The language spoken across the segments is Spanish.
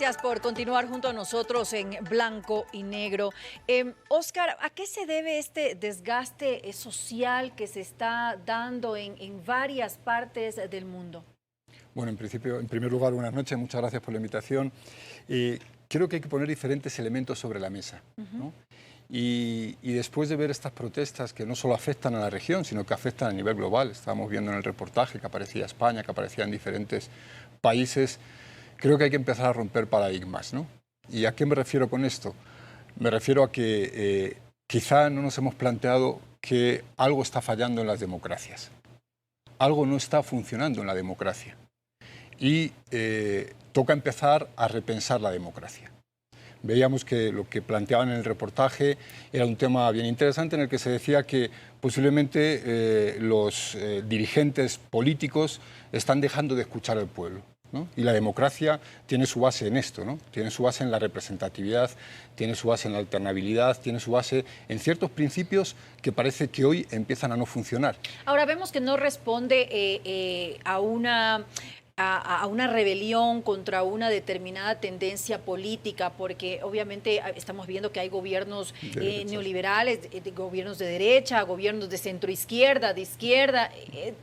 Gracias por continuar junto a nosotros en Blanco y Negro. Óscar, ¿a qué se debe este desgaste social que se está dando en varias partes del mundo? Bueno, en primer lugar, buenas noches, muchas gracias por la invitación. Creo que hay que poner diferentes elementos sobre la mesa, ¿no? Y después de ver estas protestas que no solo afectan a la región, sino que afectan a nivel global, estábamos viendo en el reportaje que aparecía España, que aparecía en diferentes países, creo que hay que empezar a romper paradigmas, ¿no? ¿Y a qué me refiero con esto? Me refiero a que quizá no nos hemos planteado que algo está fallando en las democracias, algo no está funcionando en la democracia. Y toca empezar a repensar la democracia. Veíamos que lo que planteaban en el reportaje era un tema bien interesante en el que se decía que posiblemente los dirigentes políticos están dejando de escuchar al pueblo, ¿no? Y la democracia tiene su base en esto, ¿no? Tiene su base en la representatividad, tiene su base en la alternabilidad, tiene su base en ciertos principios que parece que hoy empiezan a no funcionar. Ahora vemos que no responde a una rebelión contra una determinada tendencia política, porque obviamente estamos viendo que hay gobiernos neoliberales, gobiernos de derecha, gobiernos de centroizquierda, de izquierda.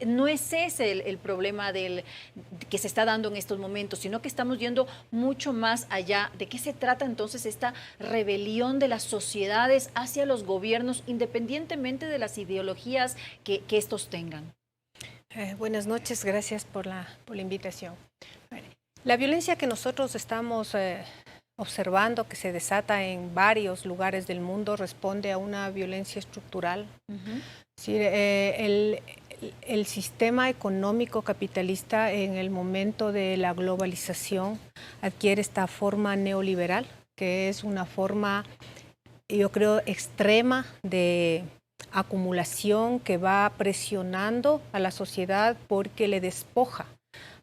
No es ese el problema que se está dando en estos momentos, sino que estamos yendo mucho más allá. ¿De qué se trata entonces esta rebelión de las sociedades hacia los gobiernos, independientemente de las ideologías que estos tengan? Buenas noches, gracias por la invitación. La violencia que nosotros estamos observando, que se desata en varios lugares del mundo, responde a una violencia estructural. Es decir, el sistema económico capitalista en el momento de la globalización adquiere esta forma neoliberal, que es una forma, yo creo, extrema de acumulación que va presionando a la sociedad porque le despoja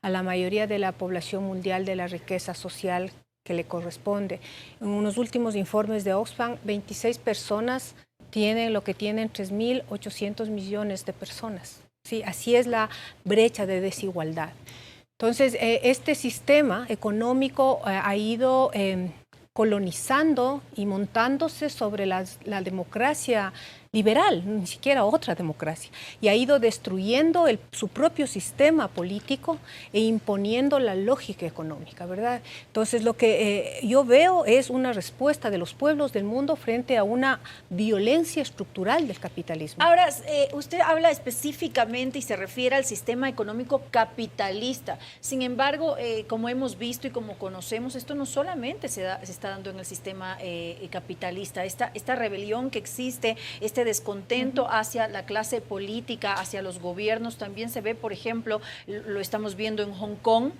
a la mayoría de la población mundial de la riqueza social que le corresponde. En unos últimos informes de Oxfam, 26 personas tienen lo que tienen 3.800 millones de personas. ¿Sí? Así es la brecha de desigualdad. Entonces, este sistema económico ha ido colonizando y montándose sobre la democracia liberal, ni siquiera otra democracia, y ha ido destruyendo su propio sistema político e imponiendo la lógica económica, ¿verdad? Entonces, lo que yo veo es una respuesta de los pueblos del mundo frente a una violencia estructural del capitalismo. Ahora, usted habla específicamente y se refiere al sistema económico capitalista. Sin embargo, como hemos visto y como conocemos, esto no solamente se está dando en el sistema capitalista. Esta rebelión que existe, este descontento hacia la clase política, hacia los gobiernos, también se ve, por ejemplo, lo estamos viendo en Hong Kong,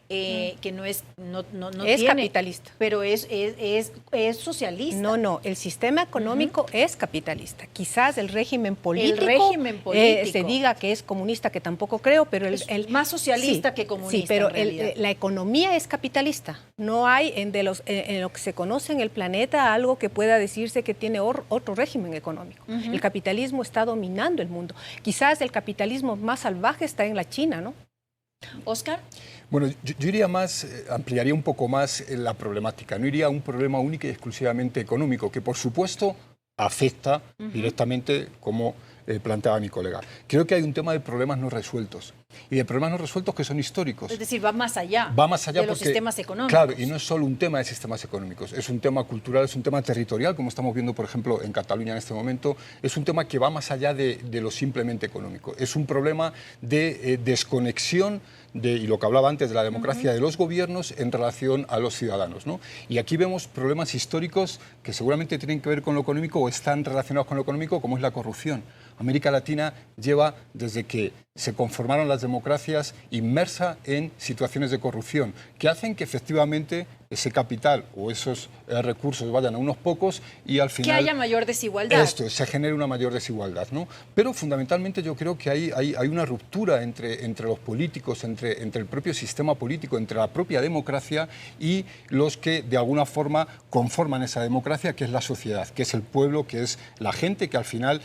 que no es tiene, capitalista, pero es socialista. No, el sistema económico es capitalista. Quizás el régimen político, se diga que es comunista, que tampoco creo, pero es más socialista que comunista. Sí, pero la economía es capitalista. No hay en lo que se conoce en el planeta algo que pueda decirse que tiene otro régimen económico. El capitalismo está dominando el mundo. Quizás el capitalismo más salvaje está en la China, ¿no? Óscar. Bueno, yo iría más, ampliaría un poco más la problemática. No iría a un problema único y exclusivamente económico, que por supuesto afecta directamente, como planteaba mi colega. Creo que hay un tema de problemas no resueltos, y de problemas no resueltos que son históricos. Es decir, va más allá, de los sistemas económicos. Claro, y no es solo un tema de sistemas económicos, es un tema cultural, es un tema territorial, como estamos viendo, por ejemplo, en Cataluña en este momento. Es un tema que va más allá de lo simplemente económico. Es un problema de desconexión y lo que hablaba antes de la democracia de los gobiernos en relación a los ciudadanos, ¿no? Y aquí vemos problemas históricos que seguramente tienen que ver con lo económico o están relacionados con lo económico, como es la corrupción. América Latina lleva, desde que se conformaron las democracias, inmersa en situaciones de corrupción que hacen que efectivamente ese capital o esos recursos vayan a unos pocos y al final... Que haya mayor desigualdad. Se genere una mayor desigualdad, ¿no? Pero fundamentalmente yo creo que hay una ruptura entre los políticos, entre el propio sistema político, entre la propia democracia y los que de alguna forma conforman esa democracia, que es la sociedad, que es el pueblo, que es la gente que al final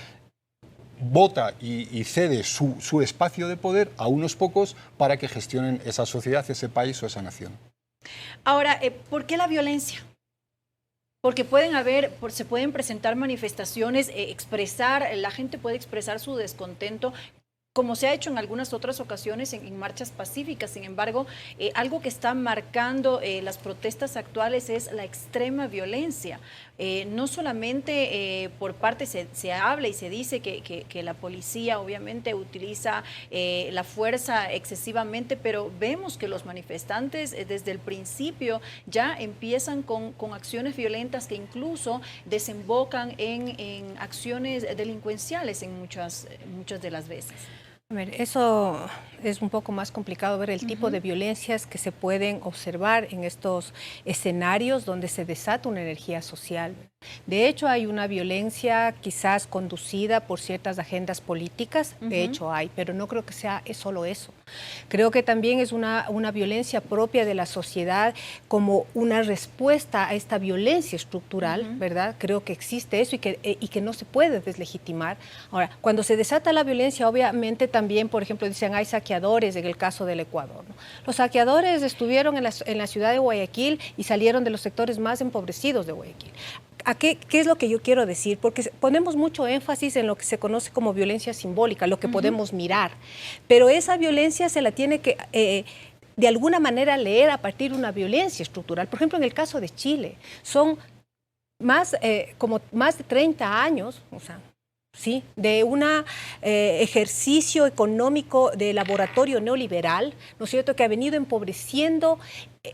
vota y cede su espacio de poder a unos pocos para que gestionen esa sociedad, ese país o esa nación. Ahora, ¿por qué la violencia? Porque se pueden presentar manifestaciones, la gente puede expresar su descontento, como se ha hecho en algunas otras ocasiones en marchas pacíficas. Sin embargo, algo que está marcando las protestas actuales es la extrema violencia. No solamente por parte se habla y se dice que la policía obviamente utiliza la fuerza excesivamente, pero vemos que los manifestantes desde el principio ya empiezan con acciones violentas que incluso desembocan en acciones delincuenciales en muchas de las veces. A ver, eso es un poco más complicado ver el tipo de violencias que se pueden observar en estos escenarios donde se desata una energía social. De hecho, hay una violencia quizás conducida por ciertas agendas políticas, de hecho hay, pero no creo que sea solo eso. Creo que también es una violencia propia de la sociedad como una respuesta a esta violencia estructural, ¿verdad? Creo que existe eso y que no se puede deslegitimar. Ahora, cuando se desata la violencia, obviamente también, por ejemplo, dicen hay saqueadores en el caso del Ecuador, ¿no? Los saqueadores estuvieron en la ciudad de Guayaquil y salieron de los sectores más empobrecidos de Guayaquil. ¿Qué es lo que yo quiero decir? Porque ponemos mucho énfasis en lo que se conoce como violencia simbólica, lo que podemos mirar, pero esa violencia se la tiene que de alguna manera leer a partir de una violencia estructural. Por ejemplo, en el caso de Chile, son como más de 30 años, o sea, sí, de un ejercicio económico de laboratorio neoliberal, ¿no es cierto?, que ha venido empobreciendo.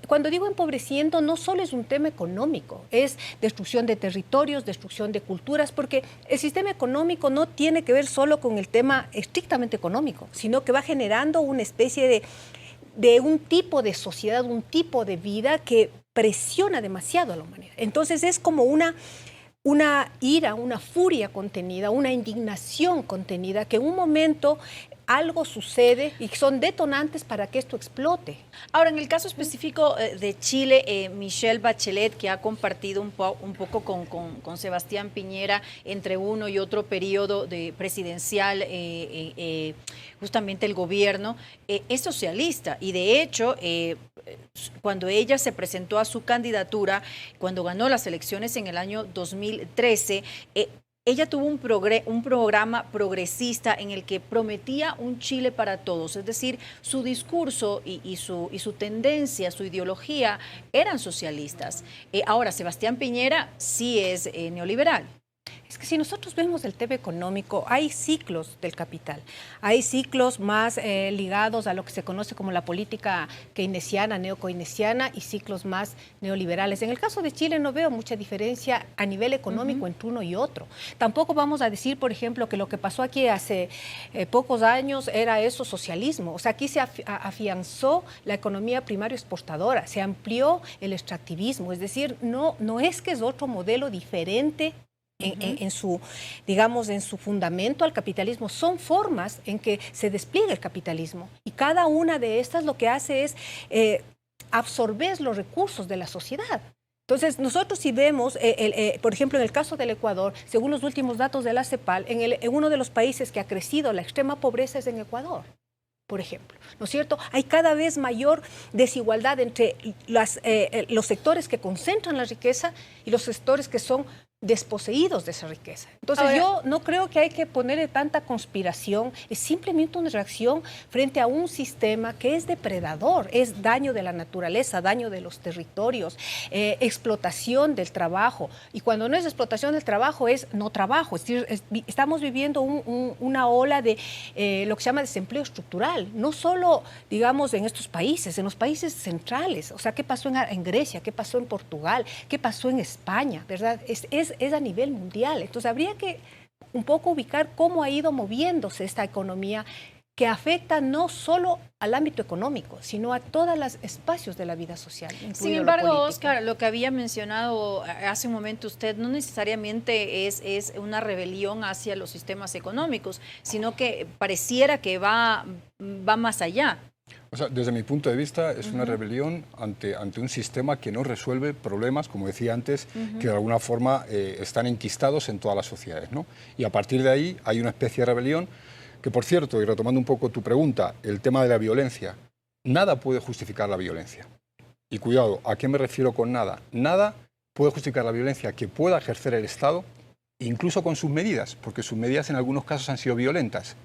Cuando digo empobreciendo, no solo es un tema económico, es destrucción de territorios, destrucción de culturas, porque el sistema económico no tiene que ver solo con el tema estrictamente económico, sino que va generando una especie de un tipo de sociedad, un tipo de vida que presiona demasiado a la humanidad. Entonces es como una ira, una furia contenida, una indignación contenida, que en un momento algo sucede y son detonantes para que esto explote. Ahora, en el caso específico de Chile, Michelle Bachelet, que ha compartido un poco con Sebastián Piñera entre uno y otro periodo presidencial, justamente el gobierno, es socialista y de hecho, cuando ella se presentó a su candidatura, cuando ganó las elecciones en el año 2013, ella tuvo un programa progresista en el que prometía un Chile para todos, es decir, su discurso y su tendencia, su ideología eran socialistas. Ahora, Sebastián Piñera sí es neoliberal. Es que si nosotros vemos el tema económico, hay ciclos del capital, hay ciclos más ligados a lo que se conoce como la política keynesiana, neokeynesiana, y ciclos más neoliberales. En el caso de Chile no veo mucha diferencia a nivel económico entre uno y otro. Tampoco vamos a decir, por ejemplo, que lo que pasó aquí hace pocos años era eso socialismo. O sea, aquí se afianzó la economía primaria exportadora, se amplió el extractivismo, es decir, no es que es otro modelo diferente en su, digamos, en su fundamento al capitalismo. Son formas en que se despliega el capitalismo y cada una de estas lo que hace es absorber los recursos de la sociedad. Entonces, nosotros si vemos, por ejemplo, en el caso del Ecuador, según los últimos datos de la CEPAL, en uno de los países que ha crecido la extrema pobreza es en Ecuador, por ejemplo, ¿no es cierto? Hay cada vez mayor desigualdad entre los sectores que concentran la riqueza y los sectores que son desposeídos de esa riqueza. Entonces ahora, yo no creo que hay que ponerle tanta conspiración, es simplemente una reacción frente a un sistema que es depredador, es daño de la naturaleza, daño de los territorios, explotación del trabajo, y cuando no es explotación del trabajo es no trabajo, es decir, estamos viviendo una ola de lo que se llama desempleo estructural, no solo, digamos, en estos países, en los países centrales, o sea, ¿qué pasó en Grecia? ¿Qué pasó en Portugal? ¿Qué pasó en España? ¿Verdad? Es a nivel mundial. Entonces habría que un poco ubicar cómo ha ido moviéndose esta economía que afecta no solo al ámbito económico, sino a todos los espacios de la vida social. Sin embargo, Oscar, lo que había mencionado hace un momento usted no necesariamente es una rebelión hacia los sistemas económicos, sino que pareciera que va más allá. O sea, desde mi punto de vista es una rebelión ante un sistema que no resuelve problemas, como decía antes, que de alguna forma están enquistados en todas las sociedades, ¿no? Y a partir de ahí hay una especie de rebelión que, por cierto, y retomando un poco tu pregunta, el tema de la violencia, nada puede justificar la violencia. Y cuidado, ¿a qué me refiero con nada? Nada puede justificar la violencia que pueda ejercer el Estado, incluso con sus medidas, porque sus medidas en algunos casos han sido violentas.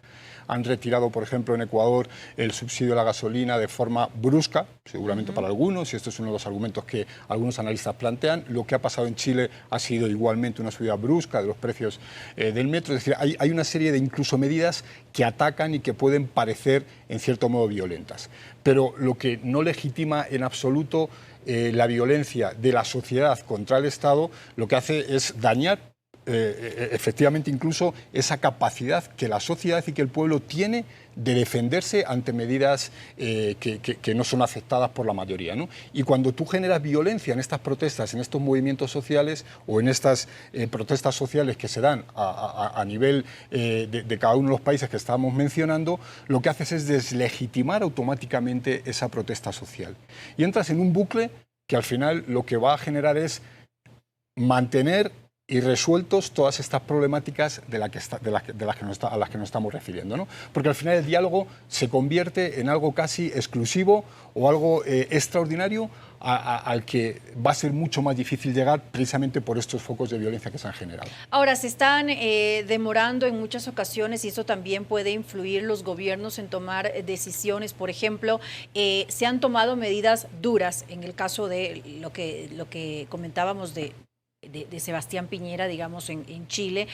Han retirado, por ejemplo, en Ecuador el subsidio a la gasolina de forma brusca, seguramente para algunos, y esto es uno de los argumentos que algunos analistas plantean. Lo que ha pasado en Chile ha sido igualmente una subida brusca de los precios del metro. Es decir, hay una serie de incluso medidas que atacan y que pueden parecer, en cierto modo, violentas. Pero lo que no legitima en absoluto la violencia de la sociedad contra el Estado, lo que hace es dañar efectivamente incluso esa capacidad que la sociedad y que el pueblo tiene de defenderse ante medidas que no son aceptadas por la mayoría, ¿no? Y cuando tú generas violencia en estas protestas, en estos movimientos sociales o en estas protestas sociales que se dan a nivel de cada uno de los países que estábamos mencionando, lo que haces es deslegitimar automáticamente esa protesta social. Y entras en un bucle que al final lo que va a generar es mantener y resueltos todas estas problemáticas a las que nos estamos refiriendo, ¿no? Porque al final el diálogo se convierte en algo casi exclusivo o algo extraordinario al que va a ser mucho más difícil llegar precisamente por estos focos de violencia que se han generado. Ahora, se están demorando en muchas ocasiones y eso también puede influir los gobiernos en tomar decisiones. Por ejemplo, se han tomado medidas duras en el caso de lo que comentábamos de Sebastián Piñera, digamos, en Chile,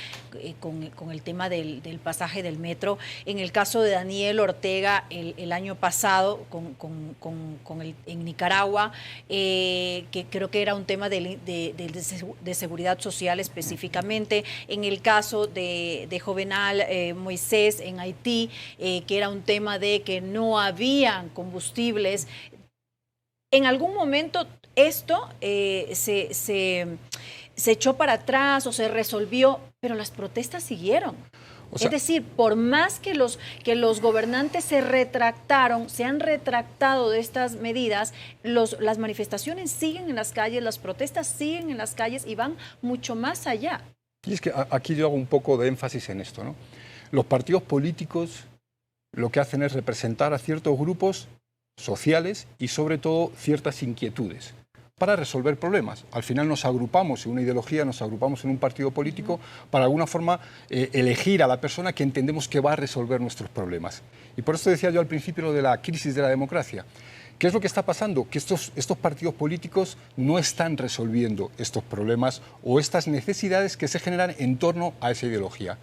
con el tema del pasaje del metro. En el caso de Daniel Ortega, el año pasado, en Nicaragua, que creo que era un tema de seguridad social específicamente. En el caso de Jovenal Moisés en Haití, que era un tema de que no habían combustibles. En algún momento esto se echó para atrás o se resolvió, pero las protestas siguieron. O sea, es decir, por más que los gobernantes se han retractado de estas medidas, las manifestaciones siguen en las calles, las protestas siguen en las calles y van mucho más allá. Y es que aquí yo hago un poco de énfasis en esto, ¿no? Los partidos políticos lo que hacen es representar a ciertos grupos sociales y sobre todo ciertas inquietudes para resolver problemas. Al final nos agrupamos en una ideología, nos agrupamos en un partido político para de alguna forma elegir a la persona que entendemos que va a resolver nuestros problemas. Y por eso decía yo al principio lo de la crisis de la democracia. ¿Qué es lo que está pasando? Que estos partidos políticos no están resolviendo estos problemas o estas necesidades que se generan en torno a esa ideología.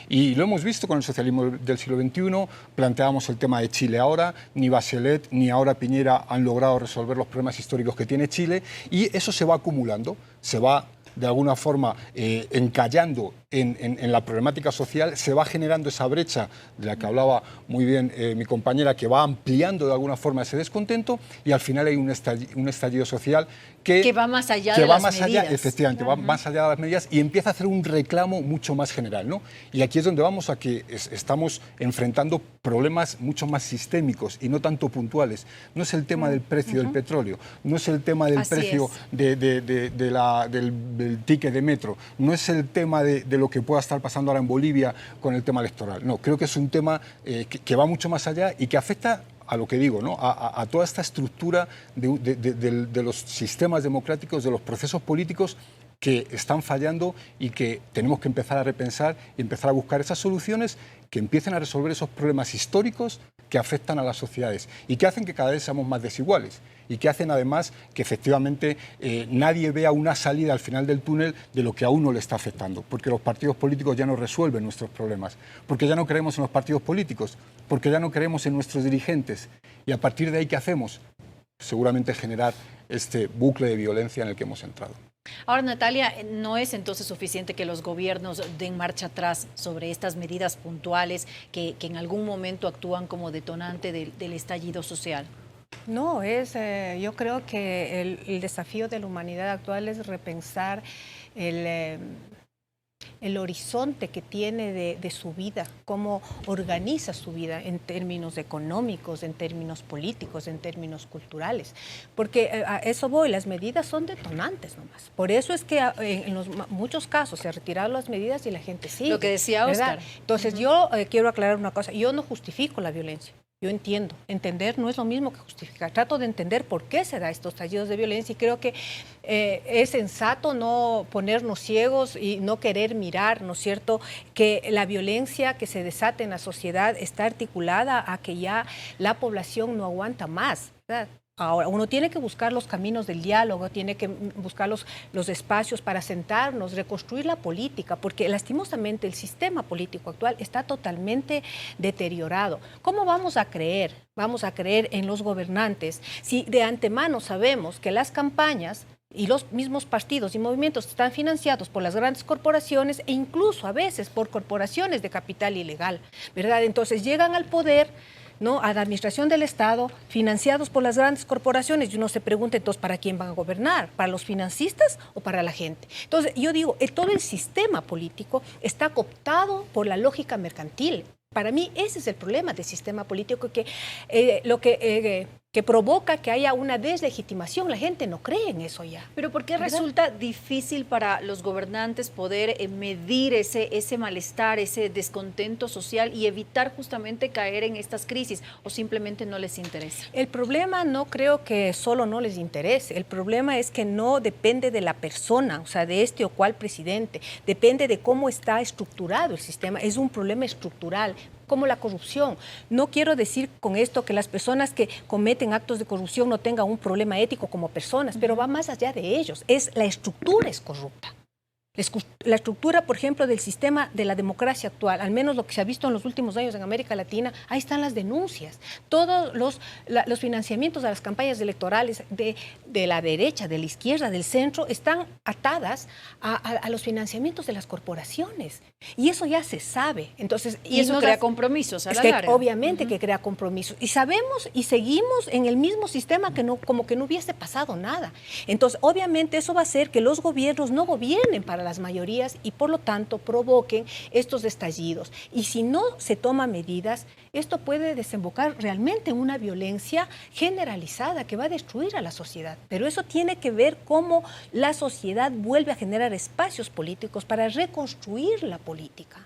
Y lo hemos visto con el socialismo del siglo XXI, planteábamos el tema de Chile ahora, ni Bachelet ni ahora Piñera han logrado resolver los problemas históricos que tiene Chile y eso se va acumulando, se va de alguna forma encallando en la problemática social, se va generando esa brecha de la que hablaba muy bien mi compañera, que va ampliando de alguna forma ese descontento y al final hay un estallido social que va más allá de las medidas. Efectivamente, va más allá de las medidas y empieza a hacer un reclamo mucho más general, ¿no? Y aquí es donde vamos a que estamos enfrentando problemas mucho más sistémicos y no tanto puntuales. No es el tema del precio del petróleo, no es el tema del precio del ticket de metro, no es el tema de lo que pueda estar pasando ahora en Bolivia con el tema electoral. No, creo que es un tema que va mucho más allá y que afecta a lo que digo, ¿no? a toda esta estructura de los sistemas democráticos, de los procesos políticos que están fallando y que tenemos que empezar a repensar y empezar a buscar esas soluciones que empiecen a resolver esos problemas históricos que afectan a las sociedades y que hacen que cada vez seamos más desiguales y que hacen además que efectivamente nadie vea una salida al final del túnel de lo que a uno le está afectando, porque los partidos políticos ya no resuelven nuestros problemas, porque ya no creemos en los partidos políticos, porque ya no creemos en nuestros dirigentes y a partir de ahí, ¿qué hacemos? Seguramente generar este bucle de violencia en el que hemos entrado. Ahora, Natalia, ¿no es entonces suficiente que los gobiernos den marcha atrás sobre estas medidas puntuales que en algún momento actúan como detonante del estallido social? No, yo creo que el desafío de la humanidad actual es repensar el horizonte que tiene de su vida, cómo organiza su vida en términos económicos, en términos políticos, en términos culturales. Porque a eso voy, las medidas son detonantes nomás. Por eso es que en muchos casos se retiraron las medidas y la gente sigue. Lo que decía Oscar. Entonces yo quiero aclarar una cosa, yo no justifico la violencia. Yo entiendo. Entender no es lo mismo que justificar. Trato de entender por qué se da estos estallidos de violencia y creo que es sensato no ponernos ciegos y no querer mirar, ¿no es cierto?, que la violencia que se desata en la sociedad está articulada a que ya la población no aguanta más, ¿verdad? Ahora, uno tiene que buscar los caminos del diálogo, tiene que buscar los espacios para sentarnos, reconstruir la política, porque lastimosamente el sistema político actual está totalmente deteriorado. ¿Cómo vamos a creer? Vamos a creer en los gobernantes si de antemano sabemos que las campañas y los mismos partidos y movimientos están financiados por las grandes corporaciones e incluso a veces por corporaciones de capital ilegal, ¿verdad? Entonces llegan al poder, ¿no?, a la administración del Estado, financiados por las grandes corporaciones, y uno se pregunta entonces ¿para quién van a gobernar? ¿Para los financistas o para la gente? Entonces yo digo, todo el sistema político está cooptado por la lógica mercantil. Para mí ese es el problema del sistema político, que provoca que haya una deslegitimación. La gente no cree en eso ya. Pero ¿por qué resulta difícil para los gobernantes poder medir ese malestar, ese descontento social y evitar justamente caer en estas crisis, o simplemente no les interesa? El problema no creo que solo no les interese. El problema es que no depende de la persona, o sea, de este o cual presidente. Depende de cómo está estructurado el sistema. Es un problema estructural, como la corrupción. No quiero decir con esto que las personas que cometen actos de corrupción no tengan un problema ético como personas, pero va más allá de ellos. La estructura es corrupta. La estructura, por ejemplo, del sistema de la democracia actual, al menos lo que se ha visto en los últimos años en América Latina, ahí están las denuncias. Todos los financiamientos a las campañas electorales de la derecha, de la izquierda, del centro, están atadas a los financiamientos de las corporaciones. Y eso ya se sabe. Entonces, y eso crea compromisos a la larga. Obviamente que crea compromisos. Y sabemos y seguimos en el mismo sistema como que no hubiese pasado nada. Entonces, obviamente eso va a hacer que los gobiernos no gobiernen para las mayorías y por lo tanto provoquen estos estallidos. Y si no se toman medidas, esto puede desembocar realmente en una violencia generalizada que va a destruir a la sociedad. Pero eso tiene que ver cómo la sociedad vuelve a generar espacios políticos para reconstruir la política.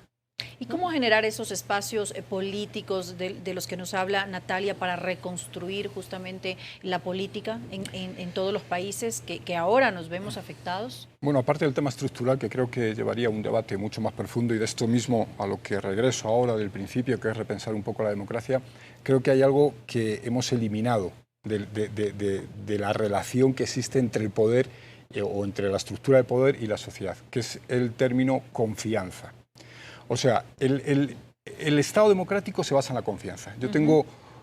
¿Y cómo generar esos espacios políticos de los que nos habla Natalia para reconstruir justamente la política en todos los países que ahora nos vemos afectados? Bueno, aparte del tema estructural, que creo que llevaría un debate mucho más profundo, y de esto mismo a lo que regreso ahora del principio, que es repensar un poco la democracia, creo que hay algo que hemos eliminado de la relación que existe entre el poder o entre la estructura de poder y la sociedad, que es el término confianza. O sea, el Estado democrático se basa en la confianza.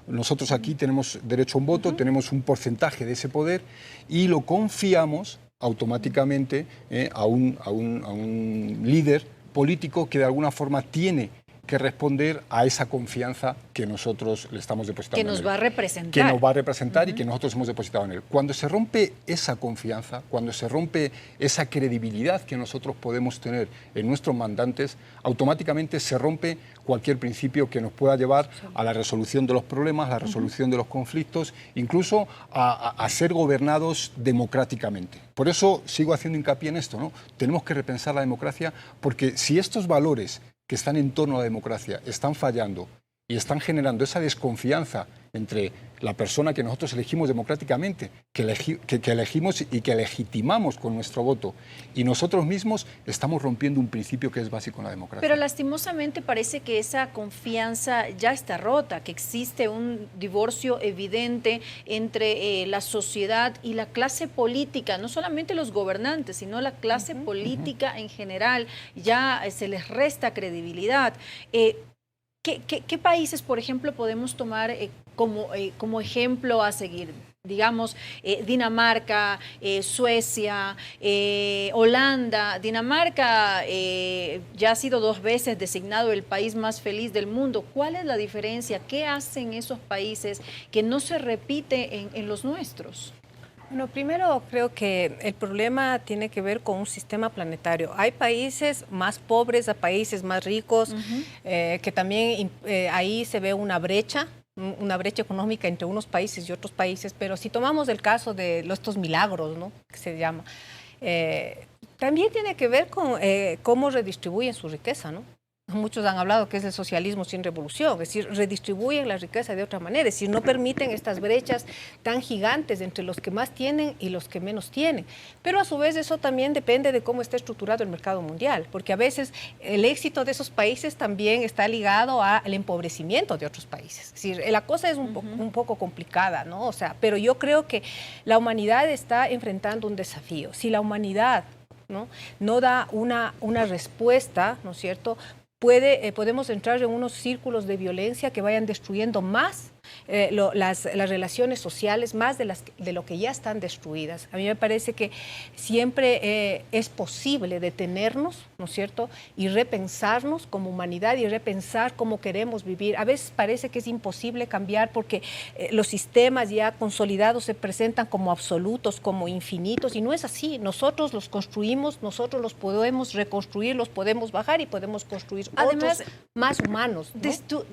Nosotros aquí tenemos derecho a un voto, tenemos un porcentaje de ese poder y lo confiamos automáticamente a un líder político que de alguna forma tiene que responder a esa confianza que nosotros le estamos depositando en él. Que nos va a representar. Que nos va a representar y que nosotros hemos depositado en él. Cuando se rompe esa confianza, cuando se rompe esa credibilidad que nosotros podemos tener en nuestros mandantes, automáticamente se rompe cualquier principio que nos pueda llevar a la resolución de los problemas, a la resolución de los conflictos, incluso a ser gobernados democráticamente. Por eso sigo haciendo hincapié en esto, ¿no? Tenemos que repensar la democracia, porque si estos valores que están en torno a la democracia están fallando y están generando esa desconfianza entre la persona que nosotros elegimos democráticamente, que elegimos y que legitimamos con nuestro voto, y nosotros mismos, estamos rompiendo un principio que es básico en la democracia. Pero lastimosamente parece que esa confianza ya está rota, que existe un divorcio evidente entre la sociedad y la clase política, no solamente los gobernantes, sino la clase política en general. Ya se les resta credibilidad. ¿Qué países, por ejemplo, podemos tomar como ejemplo a seguir? Digamos, Dinamarca, Suecia, Holanda. Dinamarca ya ha sido 2 veces designado el país más feliz del mundo. ¿Cuál es la diferencia? ¿Qué hacen esos países que no se repite en los nuestros? Bueno, primero creo que el problema tiene que ver con un sistema planetario. Hay países más pobres, hay países más ricos, que también ahí se ve una brecha económica entre unos países y otros países, pero si tomamos el caso de estos milagros, ¿no?, que se llama, también tiene que ver con cómo redistribuyen su riqueza, ¿no? muchos han hablado que es el socialismo sin revolución, es decir, redistribuyen la riqueza de otra manera, es decir, no permiten estas brechas tan gigantes entre los que más tienen y los que menos tienen. Pero a su vez eso también depende de cómo está estructurado el mercado mundial, porque a veces el éxito de esos países también está ligado al empobrecimiento de otros países. Es decir, la cosa es un poco complicada, ¿no? O sea, pero yo creo que la humanidad está enfrentando un desafío. Si la humanidad no da una respuesta, ¿no es cierto?, podemos entrar en unos círculos de violencia que vayan destruyendo más las relaciones sociales, más de lo que ya están destruidas. A mí me parece que siempre es posible detenernos, ¿no es cierto?, y repensarnos como humanidad y repensar cómo queremos vivir. A veces parece que es imposible cambiar porque los sistemas ya consolidados se presentan como absolutos, como infinitos, y no es así. Nosotros los construimos, nosotros los podemos reconstruir, los podemos bajar y podemos construir además otros más humanos, ¿no?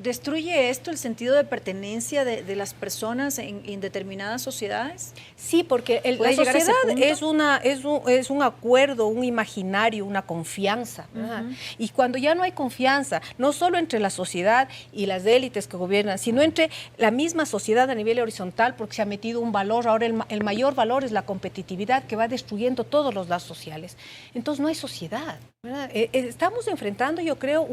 ¿Destruye esto el sentido de pertenencia de las personas en determinadas sociedades? Sí, porque la sociedad es un acuerdo, un imaginario, una confianza. Y cuando ya no hay confianza, no solo entre la sociedad y las élites que gobiernan, sino entre la misma sociedad a nivel horizontal, porque se ha metido un valor, ahora el mayor valor es la competitividad que va destruyendo todos los lazos sociales. Entonces no hay sociedad, ¿verdad? Estamos enfrentando, yo creo,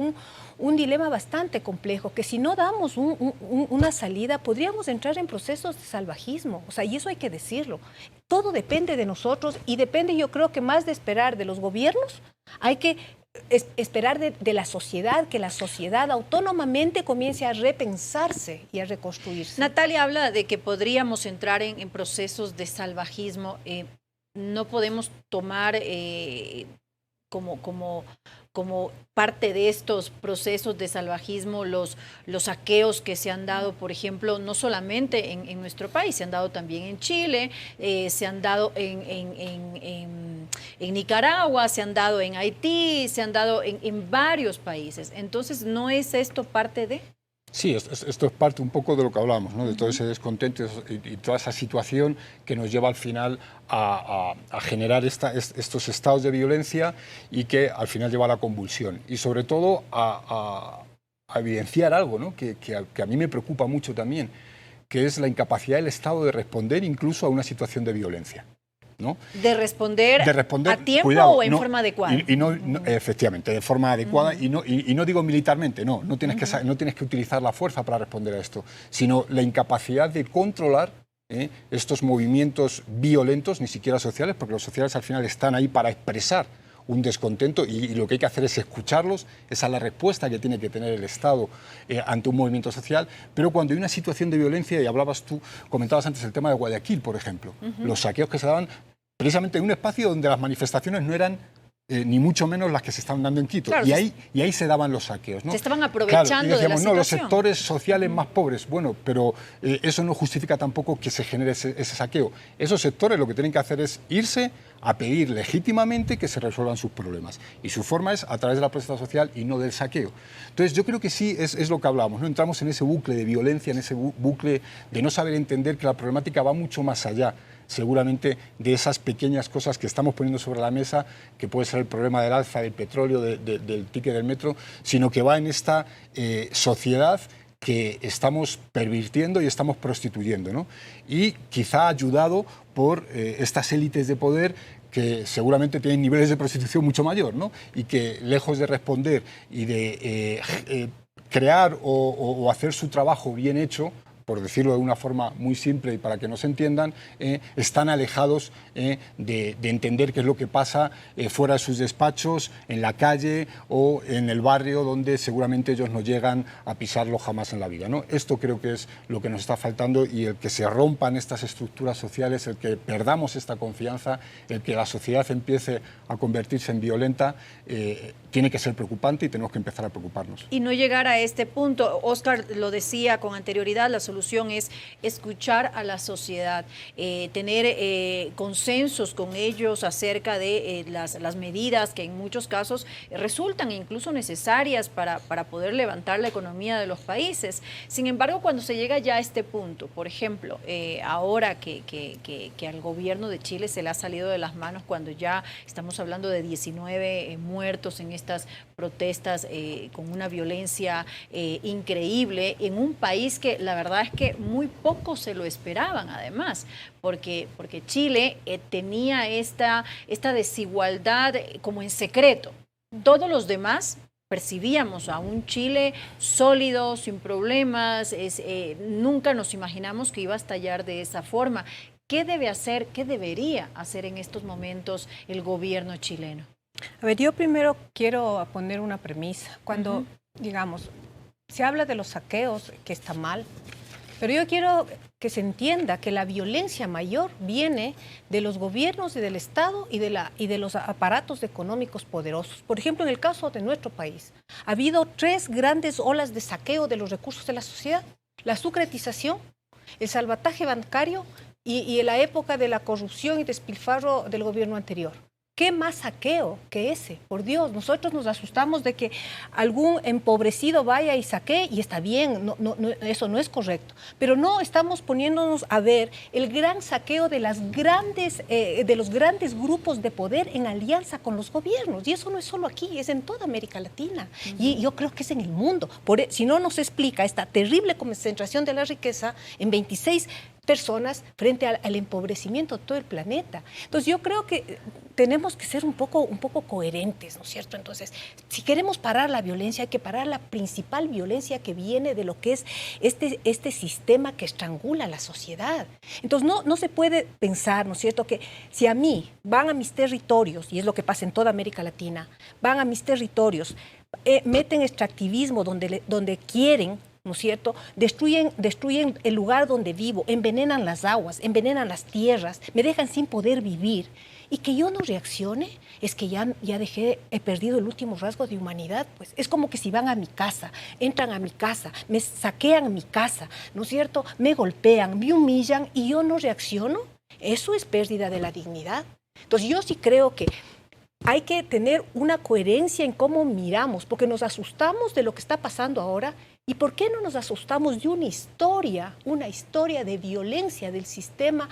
un dilema bastante complejo, que si no damos una salida, podríamos entrar en procesos de salvajismo, o sea, y eso hay que decirlo. Todo depende de nosotros y depende, yo creo que más de esperar de los gobiernos, hay que esperar de la sociedad, que la sociedad autónomamente comience a repensarse y a reconstruirse. Natalia habla de que podríamos entrar en procesos de salvajismo. No podemos tomar como parte de estos procesos de salvajismo los saqueos que se han dado, por ejemplo, no solamente en nuestro país, se han dado también en Chile, se han dado en Nicaragua, se han dado en Haití, se han dado en varios países. Entonces, ¿no es esto parte de...? Sí, esto es parte un poco de lo que hablamos, ¿no? De todo ese descontento y toda esa situación que nos lleva al final a generar estos estados de violencia y que al final lleva a la convulsión. Y sobre todo a evidenciar algo, ¿no? que a mí me preocupa mucho también, que es la incapacidad del Estado de responder incluso a una situación de violencia, ¿no? De responder a tiempo, cuidado, o en forma adecuada. Efectivamente, de forma adecuada, y no digo militarmente, no tienes que utilizar la fuerza para responder a esto, sino la incapacidad de controlar estos movimientos violentos, ni siquiera sociales, porque los sociales al final están ahí para expresar un descontento y lo que hay que hacer es escucharlos. Esa es la respuesta que tiene que tener el Estado ante un movimiento social. Pero cuando hay una situación de violencia, y comentabas antes el tema de Guayaquil, por ejemplo, los saqueos que se daban precisamente en un espacio donde las manifestaciones no eran ni mucho menos las que se estaban dando en Quito. Claro, y ahí se daban los saqueos, ¿no? Se estaban aprovechando, claro, y decíamos, de la situación. No, los sectores sociales más pobres. Bueno, pero eso no justifica tampoco que se genere ese saqueo. Esos sectores lo que tienen que hacer es irse a pedir legítimamente que se resuelvan sus problemas. Y su forma es a través de la protesta social y no del saqueo. Entonces yo creo que sí es lo que hablamos, ¿no? Entramos en ese bucle de violencia, en ese bucle de no saber entender que la problemática va mucho más allá, seguramente, de esas pequeñas cosas que estamos poniendo sobre la mesa, que puede ser el problema del alza del petróleo, del ticket del metro, sino que va en esta sociedad que estamos pervirtiendo y estamos prostituyendo, ¿no? Y quizá ayudado por estas élites de poder que seguramente tienen niveles de prostitución mucho mayor, ¿no? Y que, lejos de responder y de crear o hacer su trabajo bien hecho, por decirlo de una forma muy simple y para que nos entiendan, están alejados de entender qué es lo que pasa fuera de sus despachos, en la calle o en el barrio, donde seguramente ellos no llegan a pisarlo jamás en la vida, ¿no? Esto creo que es lo que nos está faltando, y el que se rompan estas estructuras sociales, el que perdamos esta confianza, el que la sociedad empiece a convertirse en violenta, tiene que ser preocupante y tenemos que empezar a preocuparnos. Y no llegar a este punto, Óscar lo decía con anterioridad, la solución solución es escuchar a la sociedad, tener consensos con ellos acerca de las medidas que en muchos casos resultan incluso necesarias para poder levantar la economía de los países. Sin embargo, cuando se llega ya a este punto, por ejemplo, ahora que al gobierno de Chile se le ha salido de las manos, cuando ya estamos hablando de 19 muertos en estas protestas con una violencia increíble en un país que la verdad es que muy poco se lo esperaban además, porque Chile tenía esta desigualdad como en secreto. Todos los demás percibíamos a un Chile sólido, sin problemas, nunca nos imaginamos que iba a estallar de esa forma. ¿Qué debe hacer, qué debería hacer en estos momentos el gobierno chileno? A ver, yo primero quiero poner una premisa. Cuando, digamos, se habla de los saqueos, que está mal, pero yo quiero que se entienda que la violencia mayor viene de los gobiernos y del Estado y de los aparatos económicos poderosos. Por ejemplo, en el caso de nuestro país, ha habido 3 grandes olas de saqueo de los recursos de la sociedad: la sucretización, el salvataje bancario y la época de la corrupción y despilfarro del gobierno anterior. ¿Qué más saqueo que ese? Por Dios, nosotros nos asustamos de que algún empobrecido vaya y saquee, y está bien, eso no es correcto. Pero no estamos poniéndonos a ver el gran saqueo de los grandes grupos de poder en alianza con los gobiernos. Y eso no es solo aquí, es en toda América Latina. Y yo creo que es en el mundo. Si no nos explica esta terrible concentración de la riqueza en 26 personas frente al empobrecimiento de todo el planeta. Entonces yo creo que tenemos que ser un poco coherentes, ¿no es cierto? Entonces, si queremos parar la violencia, hay que parar la principal violencia que viene de lo que es este sistema que estrangula a la sociedad. Entonces no se puede pensar, ¿no es cierto?, que si a mí van a mis territorios, y es lo que pasa en toda América Latina, van a mis territorios, meten extractivismo donde quieren, ¿no es cierto?, destruyen el lugar donde vivo, envenenan las aguas, envenenan las tierras, me dejan sin poder vivir. Y que yo no reaccione, es que ya he perdido el último rasgo de humanidad, pues. Es como que si van a mi casa, entran a mi casa, me saquean mi casa, ¿no es cierto?, me golpean, me humillan y yo no reacciono. Eso es pérdida de la dignidad. Entonces yo sí creo que hay que tener una coherencia en cómo miramos, porque nos asustamos de lo que está pasando ahora. ¿Y por qué no nos asustamos de una historia de violencia del sistema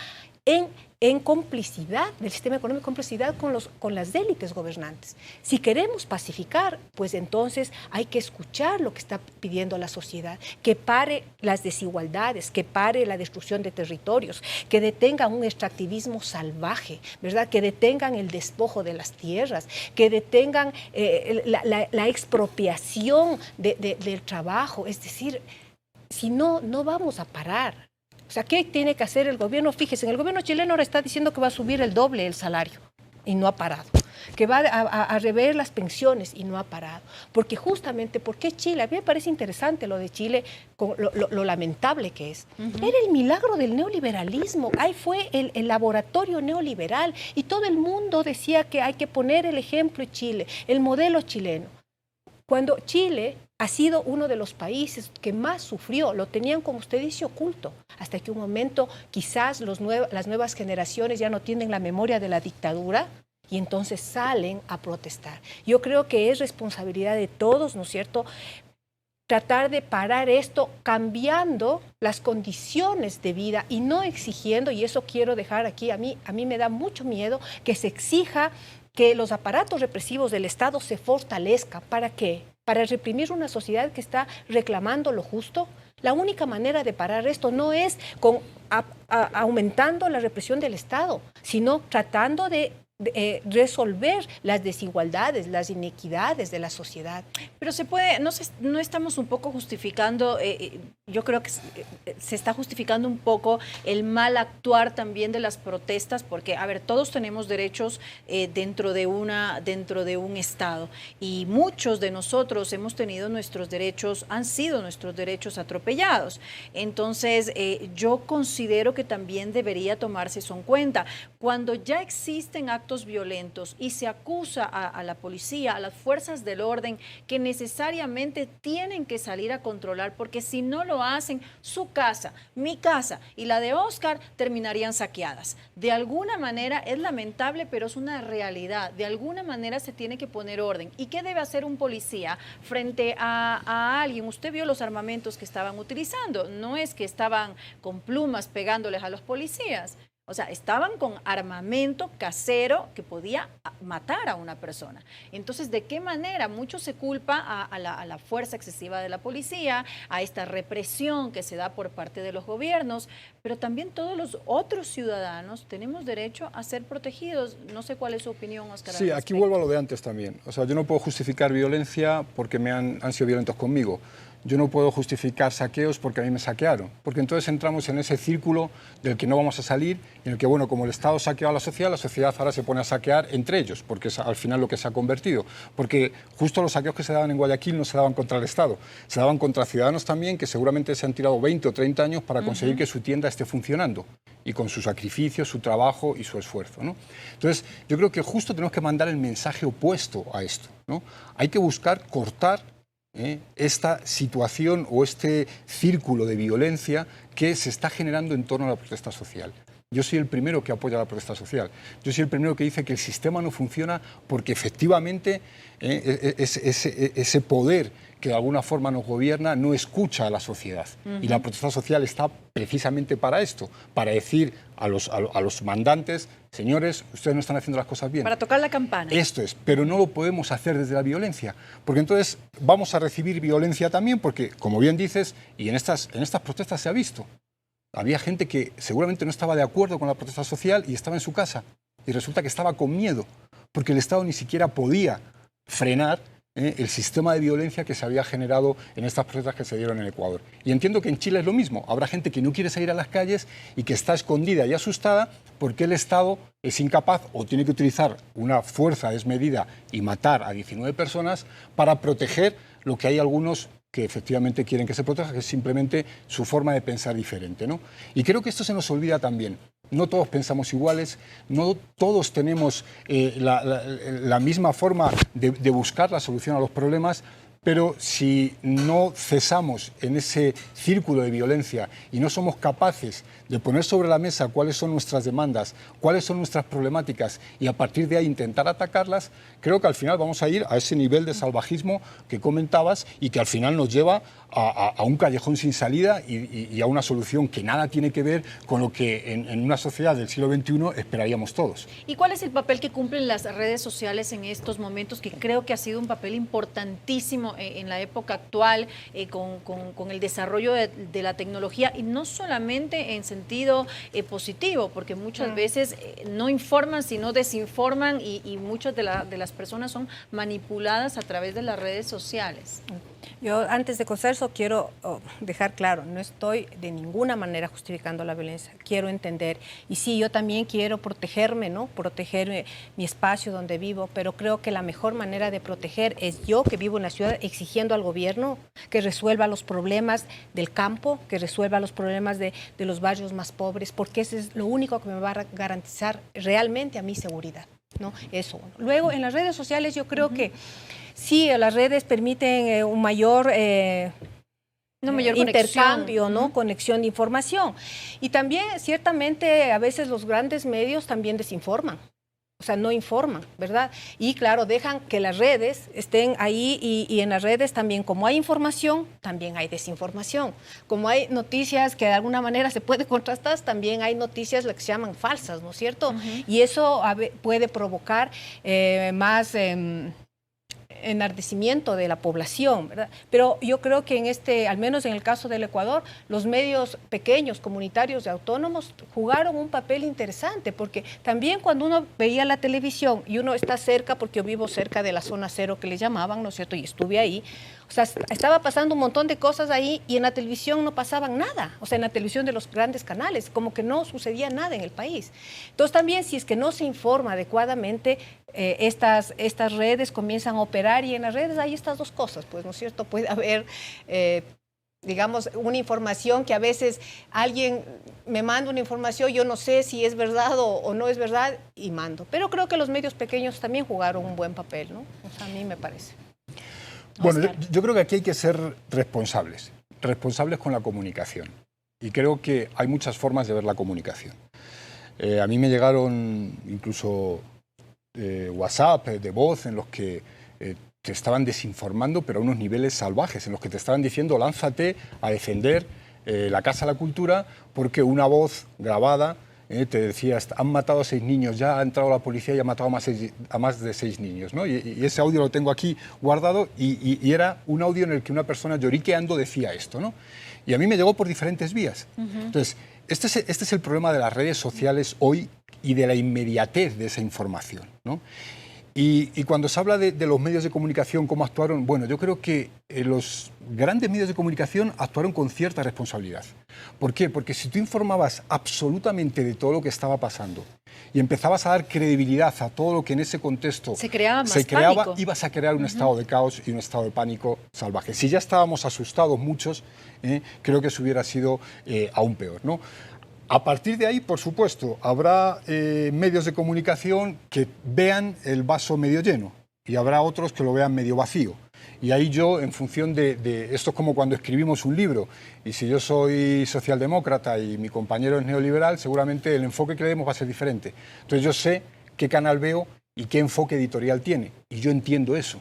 en complicidad, del sistema económico en complicidad con las élites gobernantes? Si queremos pacificar, pues entonces hay que escuchar lo que está pidiendo la sociedad, que pare las desigualdades, que pare la destrucción de territorios, que detengan un extractivismo salvaje, ¿verdad?, que detengan el despojo de las tierras, que detengan la expropiación del trabajo. Es decir, si no vamos a parar. O sea, ¿qué tiene que hacer el gobierno? Fíjese, el gobierno chileno ahora está diciendo que va a subir el doble el salario y no ha parado. Que va a rever las pensiones y no ha parado. Porque justamente, ¿por qué Chile? A mí me parece interesante lo de Chile, con lo lamentable que es. Era el milagro del neoliberalismo. Ahí fue el laboratorio neoliberal y todo el mundo decía que hay que poner el ejemplo de Chile, el modelo chileno. Cuando Chile ha sido uno de los países que más sufrió, lo tenían, como usted dice, oculto, hasta que un momento quizás las nuevas generaciones ya no tienen la memoria de la dictadura y entonces salen a protestar. Yo creo que es responsabilidad de todos, ¿no es cierto?, tratar de parar esto cambiando las condiciones de vida y no exigiendo, y eso quiero dejar aquí, a mí me da mucho miedo que se exija que los aparatos represivos del Estado se fortalezcan. ¿Para qué? Para reprimir una sociedad que está reclamando lo justo. La única manera de parar esto no es aumentando la represión del Estado, sino tratando de resolver las desigualdades, las inequidades de la sociedad. Pero se puede, no estamos un poco justificando, yo creo que se está justificando un poco el mal actuar también de las protestas, porque, a ver, todos tenemos derechos dentro de un Estado, y muchos de nosotros hemos tenido han sido nuestros derechos atropellados. Entonces, yo considero que también debería tomarse eso en cuenta. Cuando ya existen actos actos violentos y se acusa a la policía, a las fuerzas del orden, que necesariamente tienen que salir a controlar, porque si no lo hacen, su casa, mi casa y la de Oscar terminarían saqueadas. De alguna manera es lamentable, pero es una realidad. De alguna manera se tiene que poner orden. ¿Y qué debe hacer un policía frente a alguien? Usted vio los armamentos que estaban utilizando. No es que estaban con plumas pegándoles a los policías. O sea, estaban con armamento casero que podía matar a una persona. Entonces, ¿de qué manera? Mucho se culpa a la fuerza excesiva de la policía, a esta represión que se da por parte de los gobiernos, pero también todos los otros ciudadanos tenemos derecho a ser protegidos. No sé cuál es su opinión, Oscar. Sí, aquí vuelvo a lo de antes también. O sea, yo no puedo justificar violencia porque han sido violentos conmigo. Yo no puedo justificar saqueos porque a mí me saquearon, porque entonces entramos en ese círculo del que no vamos a salir, en el que, bueno, como el Estado saqueó a la sociedad ahora se pone a saquear entre ellos, porque es al final lo que se ha convertido. Porque justo los saqueos que se daban en Guayaquil no se daban contra el Estado, se daban contra ciudadanos también que seguramente se han tirado 20 o 30 años para conseguir que su tienda esté funcionando, y con su sacrificio, su trabajo y su esfuerzo, ¿no? Entonces, yo creo que justo tenemos que mandar el mensaje opuesto a esto, ¿no? Hay que buscar cortar esta situación o este círculo de violencia que se está generando en torno a la protesta social. Yo soy el primero que apoya la protesta social. Yo soy el primero que dice que el sistema no funciona porque efectivamente ese poder que de alguna forma nos gobierna no escucha a la sociedad. Y la protesta social está precisamente para esto, para decir a los mandantes: señores, ustedes no están haciendo las cosas bien. Para tocar la campana. Esto es, pero no lo podemos hacer desde la violencia, porque entonces vamos a recibir violencia también, porque, como bien dices, y en estas protestas se ha visto, había gente que seguramente no estaba de acuerdo con la protesta social y estaba en su casa, y resulta que estaba con miedo, porque el Estado ni siquiera podía frenar el sistema de violencia que se había generado en estas protestas que se dieron en Ecuador. Y entiendo que en Chile es lo mismo. Habrá gente que no quiere salir a las calles y que está escondida y asustada porque el Estado es incapaz o tiene que utilizar una fuerza desmedida y matar a 19 personas para proteger lo que hay algunos que efectivamente quieren que se proteja, que es simplemente su forma de pensar diferente, ¿no? Y creo que esto se nos olvida también. No todos pensamos iguales, no todos tenemos la misma forma de buscar la solución a los problemas, pero si no cesamos en ese círculo de violencia y no somos capaces de poner sobre la mesa cuáles son nuestras demandas, cuáles son nuestras problemáticas y a partir de ahí intentar atacarlas, creo que al final vamos a ir a ese nivel de salvajismo que comentabas y que al final nos lleva a un callejón sin salida y a una solución que nada tiene que ver con lo que en una sociedad del siglo XXI esperaríamos todos. ¿Y cuál es el papel que cumplen las redes sociales en estos momentos, que creo que ha sido un papel importantísimo en la época actual con el desarrollo de la tecnología, y no solamente en sentido positivo, porque muchas veces no informan sino desinforman y muchas de las personas son manipuladas a través de las redes sociales? Yo, antes de Concerso, quiero dejar claro, no estoy de ninguna manera justificando la violencia, quiero entender. Y sí, yo también quiero protegerme, ¿no? Proteger mi espacio donde vivo, pero creo que la mejor manera de proteger es yo, que vivo en la ciudad, exigiendo al gobierno que resuelva los problemas del campo, que resuelva los problemas de los barrios más pobres, porque eso es lo único que me va a garantizar realmente a mi seguridad, ¿no? Eso. Luego, en las redes sociales yo creo que sí, las redes permiten un mayor intercambio, ¿no? Conexión de información. Y también, ciertamente, a veces los grandes medios también desinforman. O sea, no informan, ¿verdad? Y claro, dejan que las redes estén ahí y en las redes también, como hay información, también hay desinformación. Como hay noticias que de alguna manera se puede contrastar, también hay noticias las que se llaman falsas, ¿no es cierto? Y eso puede provocar más enardecimiento de la población, ¿verdad? Pero yo creo que al menos en el caso del Ecuador, los medios pequeños, comunitarios y autónomos jugaron un papel interesante, porque también cuando uno veía la televisión y uno está cerca, porque yo vivo cerca de la zona cero que le llamaban, ¿no es cierto? Y estuve ahí. O sea, estaba pasando un montón de cosas ahí y en la televisión no pasaban nada. O sea, en la televisión de los grandes canales, como que no sucedía nada en el país. Entonces también, si es que no se informa adecuadamente, estas redes comienzan a operar, y en las redes hay estas dos cosas, pues, ¿no es cierto? Puede haber digamos, una información que a veces alguien me manda una información, yo no sé si es verdad o no es verdad y mando. Pero creo que los medios pequeños también jugaron un buen papel, ¿no? O sea, a mí me parece. Bueno, yo creo que aquí hay que ser responsables con la comunicación. Y creo que hay muchas formas de ver la comunicación. A mí me llegaron incluso WhatsApp de voz en los que te estaban desinformando, pero a unos niveles salvajes, en los que te estaban diciendo lánzate a defender la Casa de la Cultura porque una voz grabada te decía han matado a 6 niños, ya ha entrado la policía y ha matado a más de 6 niños, ¿no? Y ese audio lo tengo aquí guardado y era un audio en el que una persona lloriqueando decía esto, ¿no? Y a mí me llegó por diferentes vías. Entonces, este es el problema de las redes sociales hoy y de la inmediatez de esa información, ¿no? Y cuando se habla de los medios de comunicación, cómo actuaron, bueno, yo creo que los grandes medios de comunicación actuaron con cierta responsabilidad. ¿Por qué? Porque si tú informabas absolutamente de todo lo que estaba pasando y empezabas a dar credibilidad a todo lo que en ese contexto se creaba, ibas a crear un estado de caos y un estado de pánico salvaje. Si ya estábamos asustados muchos, creo que eso hubiera sido aún peor, ¿no? A partir de ahí, por supuesto, habrá medios de comunicación que vean el vaso medio lleno y habrá otros que lo vean medio vacío. Y ahí yo, en función de esto es como cuando escribimos un libro, y si yo soy socialdemócrata y mi compañero es neoliberal, seguramente el enfoque que le demos va a ser diferente. Entonces yo sé qué canal veo y qué enfoque editorial tiene, y yo entiendo eso.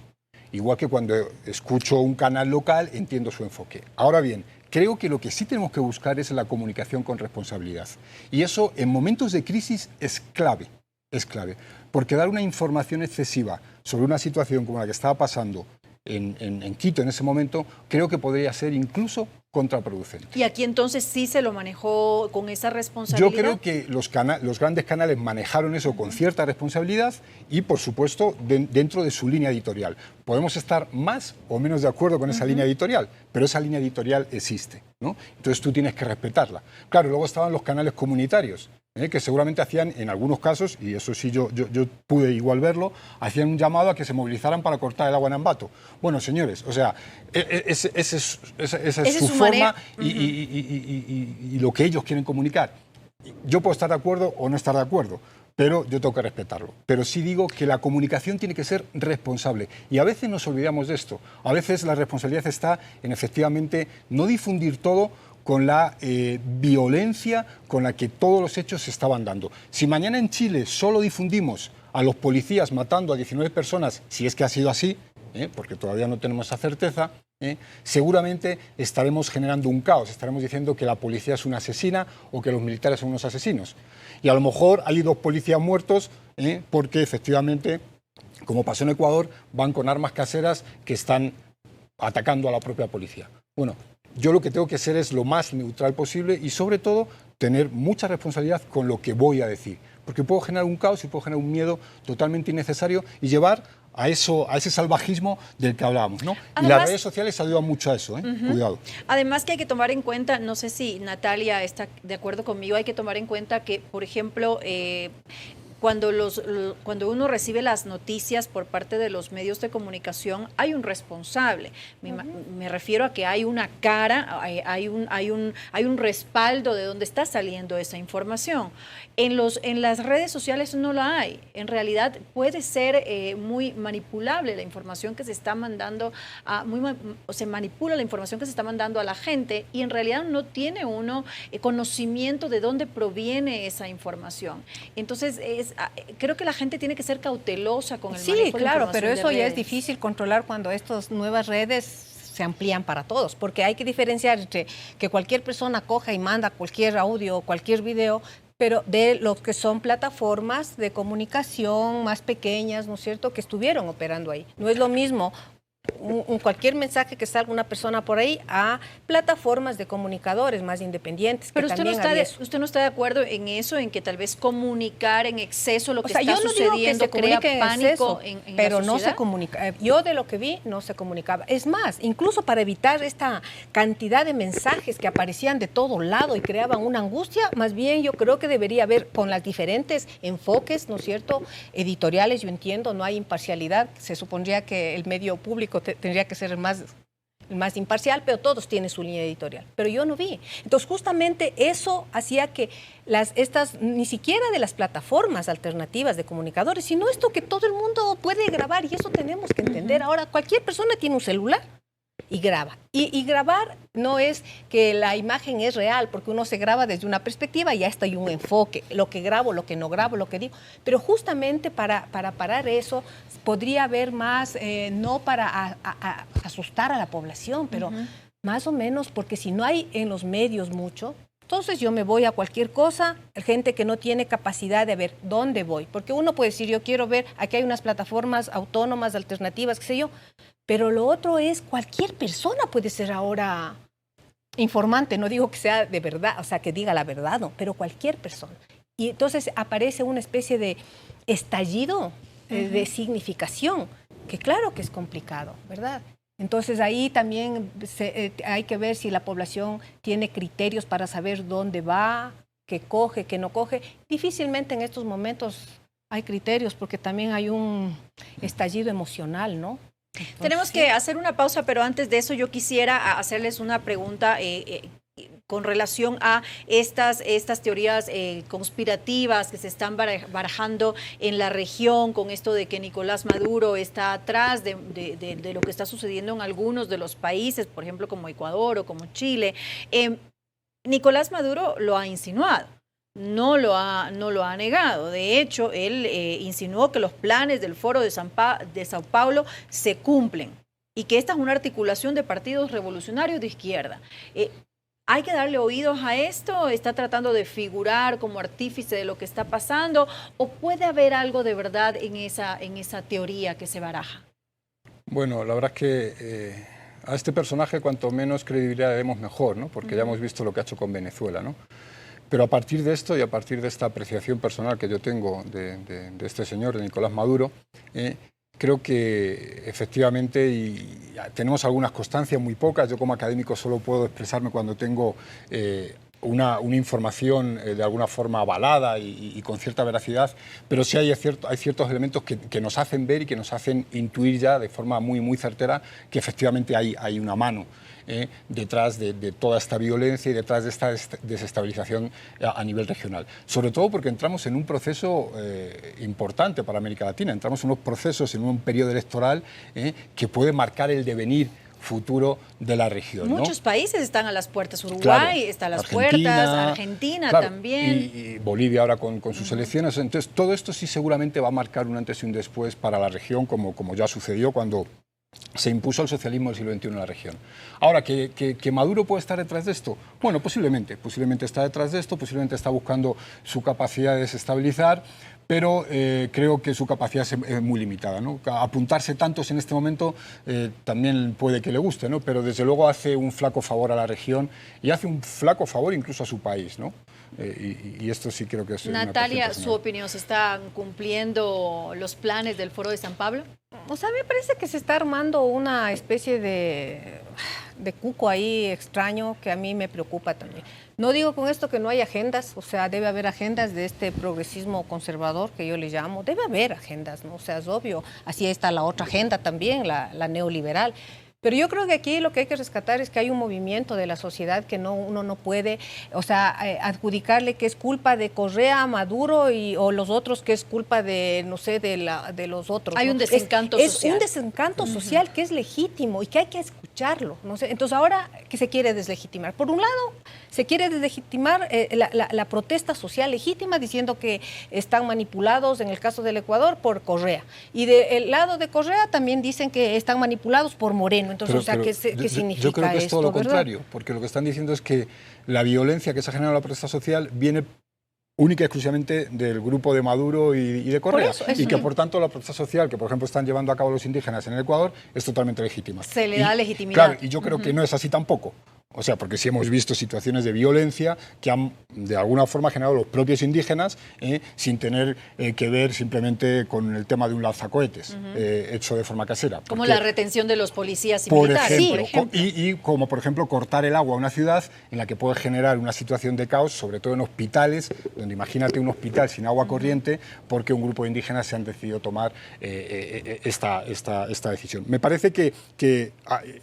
Igual que cuando escucho un canal local, entiendo su enfoque. Ahora bien, creo que lo que sí tenemos que buscar es la comunicación con responsabilidad. Y eso en momentos de crisis es clave, porque dar una información excesiva sobre una situación como la que estaba pasando en Quito en ese momento, creo que podría ser incluso contraproducente. ¿Y aquí entonces sí se lo manejó con esa responsabilidad? Yo creo que los grandes canales manejaron eso con cierta responsabilidad y, por supuesto, dentro de su línea editorial. Podemos estar más o menos de acuerdo con esa línea editorial, pero esa línea editorial existe, ¿no? Entonces tú tienes que respetarla. Claro, luego estaban los canales comunitarios, que seguramente hacían, en algunos casos, y eso sí yo pude igual verlo, hacían un llamado a que se movilizaran para cortar el agua en Ambato. Bueno, señores, o sea, esa es su forma y lo que ellos quieren comunicar. Yo puedo estar de acuerdo o no estar de acuerdo, pero yo tengo que respetarlo. Pero sí digo que la comunicación tiene que ser responsable. Y a veces nos olvidamos de esto. A veces la responsabilidad está en, efectivamente, no difundir todo con la violencia con la que todos los hechos se estaban dando. Si mañana en Chile solo difundimos a los policías matando a 19 personas, si es que ha sido así, porque todavía no tenemos esa certeza, seguramente estaremos generando un caos, estaremos diciendo que la policía es una asesina o que los militares son unos asesinos. Y a lo mejor hay 2 policías muertos porque efectivamente, como pasó en Ecuador, van con armas caseras que están atacando a la propia policía. Bueno, yo lo que tengo que ser es lo más neutral posible y, sobre todo, tener mucha responsabilidad con lo que voy a decir. Porque puedo generar un caos y puedo generar un miedo totalmente innecesario y llevar a ese salvajismo del que hablábamos, ¿no? Además, y las redes sociales ayudan mucho a eso, Cuidado. Además que hay que tomar en cuenta, no sé si Natalia está de acuerdo conmigo, hay que tomar en cuenta que, por ejemplo, cuando uno recibe las noticias por parte de los medios de comunicación, hay un responsable. Me refiero a que hay una cara, hay un respaldo de dónde está saliendo esa información. En las redes sociales no la hay. En realidad puede ser muy manipulable la información que se está mandando, o se manipula la información que se está mandando a la gente y en realidad no tiene uno conocimiento de dónde proviene esa información. Entonces, creo que la gente tiene que ser cautelosa con el manejo de información. Sí, claro, pero eso ya es difícil controlar cuando estas nuevas redes se amplían para todos, porque hay que diferenciar entre que cualquier persona coja y manda cualquier audio o cualquier video, pero de lo que son plataformas de comunicación más pequeñas, ¿no es cierto?, que estuvieron operando ahí. No es lo mismo cualquier mensaje que salga una persona por ahí a plataformas de comunicadores más independientes. Pero usted no está de acuerdo en eso, en que tal vez comunicar en exceso lo que está sucediendo crea pánico en pero la no se comunica. Yo de lo que vi no se comunicaba. Es más, incluso para evitar esta cantidad de mensajes que aparecían de todo lado y creaban una angustia, más bien yo creo que debería haber con las diferentes enfoques, ¿no es cierto?, editoriales. Yo entiendo, no hay imparcialidad. Se supondría que el medio público tendría que ser el más el más imparcial, pero todos tienen su línea editorial. Pero yo no vi. Entonces, justamente eso hacía que ni siquiera de las plataformas alternativas de comunicadores, sino esto que todo el mundo puede grabar, y eso tenemos que entender. Ahora, cualquier persona tiene un celular y graba. Y grabar no es que la imagen es real, porque uno se graba desde una perspectiva y ya está hay un enfoque, lo que grabo, lo que no grabo, lo que digo. Pero justamente para parar eso, podría haber más, no para asustar a la población, pero más o menos, porque si no hay en los medios mucho, entonces yo me voy a cualquier cosa, gente que no tiene capacidad de ver dónde voy. Porque uno puede decir, yo quiero ver, aquí hay unas plataformas autónomas, alternativas, qué sé yo, pero lo otro es, cualquier persona puede ser ahora informante, no digo que sea de verdad, o sea, que diga la verdad, no, pero cualquier persona. Y entonces aparece una especie de estallido de significación, que claro que es complicado, ¿verdad? Entonces ahí también hay que ver si la población tiene criterios para saber dónde va, qué coge, qué no coge. Difícilmente en estos momentos hay criterios porque también hay un estallido emocional, ¿no? Entonces, tenemos que hacer una pausa, pero antes de eso yo quisiera hacerles una pregunta con relación a estas teorías conspirativas que se están barajando en la región, con esto de que Nicolás Maduro está atrás de lo que está sucediendo en algunos de los países, por ejemplo como Ecuador o como Chile. Nicolás Maduro lo ha insinuado. No lo ha negado. De hecho, él insinuó que los planes del Foro de Sao Paulo se cumplen y que esta es una articulación de partidos revolucionarios de izquierda. ¿Hay que darle oídos a esto? ¿Está tratando de figurar como artífice de lo que está pasando? ¿O puede haber algo de verdad en esa teoría que se baraja? Bueno, la verdad es que a este personaje cuanto menos credibilidad le demos mejor, ¿no? Porque ya hemos visto lo que ha hecho con Venezuela, ¿no? Pero a partir de esto y a partir de esta apreciación personal que yo tengo de este señor, de Nicolás Maduro, creo que efectivamente tenemos algunas constancias, muy pocas. Yo como académico solo puedo expresarme cuando tengo una información de alguna forma avalada y con cierta veracidad, pero sí hay ciertos elementos que nos hacen ver y que nos hacen intuir ya de forma muy, muy certera que efectivamente hay una mano detrás de toda esta violencia y detrás de esta desestabilización a nivel regional. Sobre todo porque entramos en un proceso importante para América Latina, entramos en unos procesos, en un periodo electoral que puede marcar el devenir futuro de la región. Muchos países están a las puertas, Uruguay claro, está a las Argentina, puertas, Argentina claro, también. Y Bolivia ahora con sus elecciones. Entonces, todo esto sí seguramente va a marcar un antes y un después para la región, como ya sucedió cuando se impuso el socialismo del siglo XXI en la región. Ahora, ¿que Maduro puede estar detrás de esto? Bueno, posiblemente está detrás de esto, posiblemente está buscando su capacidad de desestabilizar, pero creo que su capacidad es muy limitada, ¿no? Apuntarse tantos en este momento también puede que le guste, ¿no? Pero desde luego hace un flaco favor a la región y hace un flaco favor incluso a su país, ¿no? Y esto sí creo que es Natalia, su opinión, ¿se están cumpliendo los planes del Foro de San Pablo? O sea, me parece que se está armando una especie de cuco ahí extraño que a mí me preocupa también. No digo con esto que no hay agendas, o sea, debe haber agendas de este progresismo conservador que yo le llamo, debe haber agendas, ¿no? O sea, es obvio, así está la otra agenda también, la neoliberal. Pero yo creo que aquí lo que hay que rescatar es que hay un movimiento de la sociedad que uno no puede, o sea, adjudicarle que es culpa de Correa, Maduro o los otros que es culpa de, no sé, de los otros. Hay ¿no? un desencanto social. Es un desencanto social que es legítimo y que hay que escucharlo, ¿no? Entonces ahora, ¿qué se quiere deslegitimar? Por un lado, se quiere deslegitimar la protesta social legítima diciendo que están manipulados, en el caso del Ecuador, por Correa. Y del lado de Correa también dicen que están manipulados por Moreno. Entonces, ¿qué significa yo creo que es todo lo ¿verdad? contrario, porque lo que están diciendo es que la violencia que se ha generado en la protesta social viene única y exclusivamente del grupo de Maduro y de Correa. Y que por tanto la protesta social que por ejemplo están llevando a cabo los indígenas en el Ecuador es totalmente legítima. Se le da legitimidad. Claro, y yo creo que no es así tampoco. O sea, porque sí hemos visto situaciones de violencia que han de alguna forma generado los propios indígenas sin tener que ver simplemente con el tema de un lanzacohetes hecho de forma casera. Como la retención de los policías y por militares, ejemplo, por ejemplo. Y como por ejemplo cortar el agua a una ciudad en la que puede generar una situación de caos, sobre todo en hospitales, donde imagínate un hospital sin agua corriente porque un grupo de indígenas se han decidido tomar esta decisión. Me parece que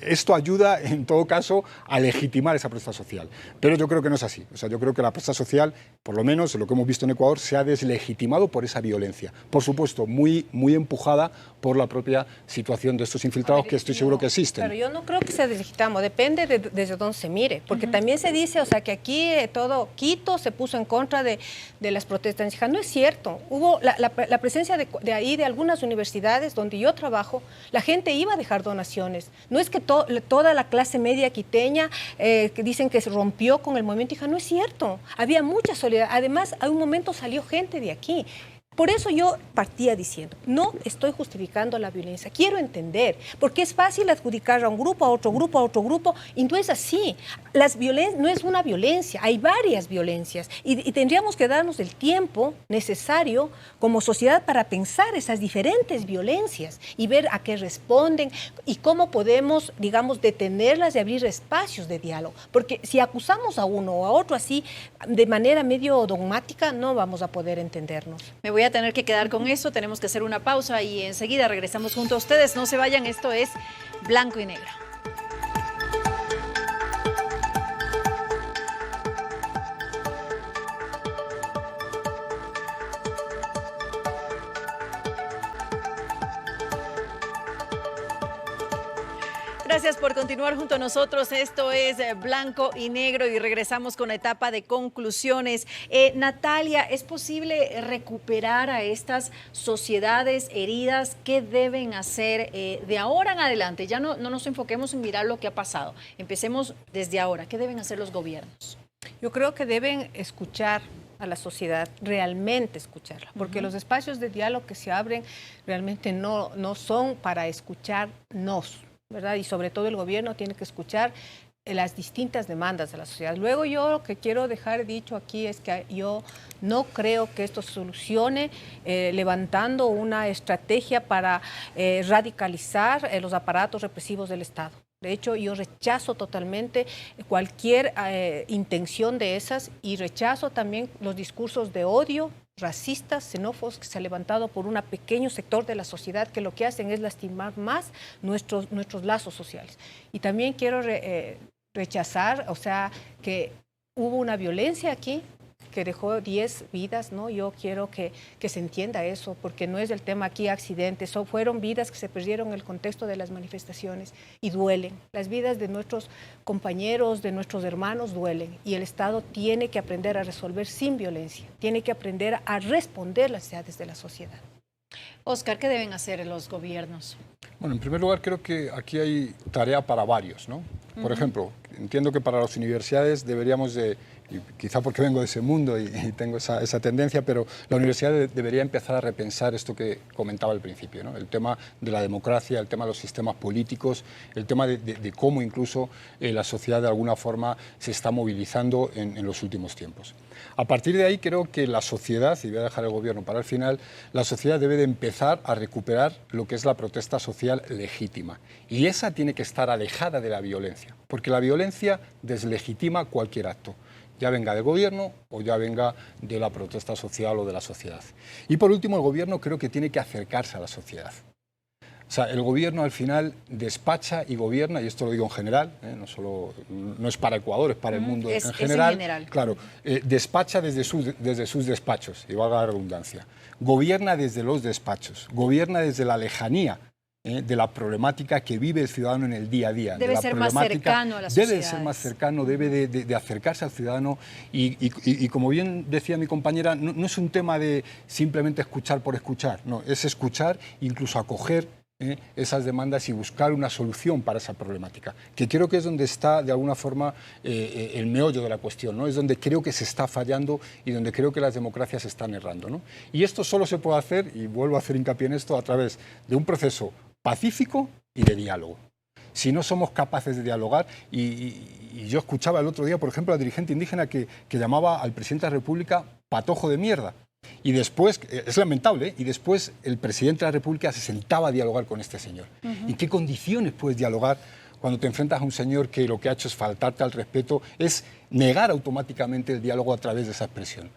esto ayuda en todo caso a legitimar esa protesta social. Pero yo creo que no es así. O sea, yo creo que la protesta social, por lo menos en lo que hemos visto en Ecuador, se ha deslegitimado por esa violencia. Por supuesto, muy empujada por la propia situación de estos infiltrados que estoy seguro que existen. Pero yo no creo que sea deslegitimo, depende desde dónde se mire. Porque también se dice, o sea, que aquí todo Quito se puso en contra de las protestas indígenas. No es cierto. Hubo la presencia de ahí, de algunas universidades donde yo trabajo, la gente iba a dejar donaciones. No es que toda la clase media quiteña que dicen que se rompió con el movimiento indígena, no es cierto. Había mucha solidaridad. Además, a un momento salió gente de aquí. Por eso yo partía diciendo, no estoy justificando la violencia, quiero entender, porque es fácil adjudicar a un grupo, a otro grupo, a otro grupo, y no es así. No es una violencia, hay varias violencias, y tendríamos que darnos el tiempo necesario como sociedad para pensar esas diferentes violencias y ver a qué responden y cómo podemos, digamos, detenerlas y abrir espacios de diálogo. Porque si acusamos a uno o a otro así, de manera medio dogmática, no vamos a poder entendernos. Me voy a tener que quedar con eso, tenemos que hacer una pausa y enseguida regresamos junto a ustedes. No se vayan, esto es Blanco y Negro. Gracias por continuar junto a nosotros. Esto es Blanco y Negro y regresamos con la etapa de conclusiones. Natalia, ¿es posible recuperar a estas sociedades heridas? ¿Qué deben hacer de ahora en adelante? Ya no nos enfoquemos en mirar lo que ha pasado. Empecemos desde ahora. ¿Qué deben hacer los gobiernos? Yo creo que deben escuchar a la sociedad, realmente escucharla, porque los espacios de diálogo que se abren realmente no son para escucharnos, ¿verdad? Y sobre todo el gobierno tiene que escuchar las distintas demandas de la sociedad. Luego yo lo que quiero dejar dicho aquí es que yo no creo que esto se solucione levantando una estrategia para radicalizar los aparatos represivos del Estado. De hecho, yo rechazo totalmente cualquier intención de esas y rechazo también los discursos de odio, racistas, xenófobos que se han levantado por un pequeño sector de la sociedad que lo que hacen es lastimar más nuestros lazos sociales. Y también quiero rechazar, o sea, que hubo una violencia aquí que dejó 10 vidas, ¿no? Yo quiero que se entienda eso, porque no es el tema aquí accidentes, fueron vidas que se perdieron en el contexto de las manifestaciones y duelen. Las vidas de nuestros compañeros, de nuestros hermanos duelen y el Estado tiene que aprender a resolver sin violencia, tiene que aprender a responder las necesidades de la sociedad. Oscar, ¿qué deben hacer los gobiernos? Bueno, en primer lugar creo que aquí hay tarea para varios, ¿no? Por ejemplo, entiendo que para las universidades deberíamos de, y quizá porque vengo de ese mundo y tengo esa tendencia, pero la universidad debería empezar a repensar esto que comentaba al principio, ¿no? El tema de la democracia, el tema de los sistemas políticos, el tema de cómo incluso la sociedad de alguna forma se está movilizando en los últimos tiempos. A partir de ahí creo que la sociedad, y voy a dejar el gobierno para el final, la sociedad debe de empezar a recuperar lo que es la protesta social legítima. Y esa tiene que estar alejada de la violencia, porque la violencia deslegitima cualquier acto, ya venga del gobierno o ya venga de la protesta social o de la sociedad. Y por último, el gobierno creo que tiene que acercarse a la sociedad. O sea, el gobierno al final despacha y gobierna, y esto lo digo en general, no es para Ecuador, es para el mundo en general. Claro, despacha desde sus despachos, y valga la redundancia. Gobierna desde los despachos, gobierna desde la lejanía de la problemática que vive el ciudadano en el día a día. Debe ser más cercano a la sociedad. Debe ser más cercano, debe de acercarse al ciudadano y como bien decía mi compañera, no es un tema de simplemente escuchar por escuchar, no, es escuchar, incluso acoger esas demandas y buscar una solución para esa problemática, que creo que es donde está de alguna forma el meollo de la cuestión, ¿no? Es donde creo que se está fallando y donde creo que las democracias están errando, ¿no? Y esto solo se puede hacer, y vuelvo a hacer hincapié en esto, a través de un proceso pacífico y de diálogo. Si no somos capaces de dialogar, y y yo escuchaba el otro día, por ejemplo, a la dirigente indígena que llamaba al presidente de la República patojo de mierda. Y después, es lamentable, ¿eh? Y después el presidente de la República se sentaba a dialogar con este señor. ¿En qué condiciones puedes dialogar cuando te enfrentas a un señor que lo que ha hecho es faltarte al respeto, es negar automáticamente el diálogo a través de esa expresión?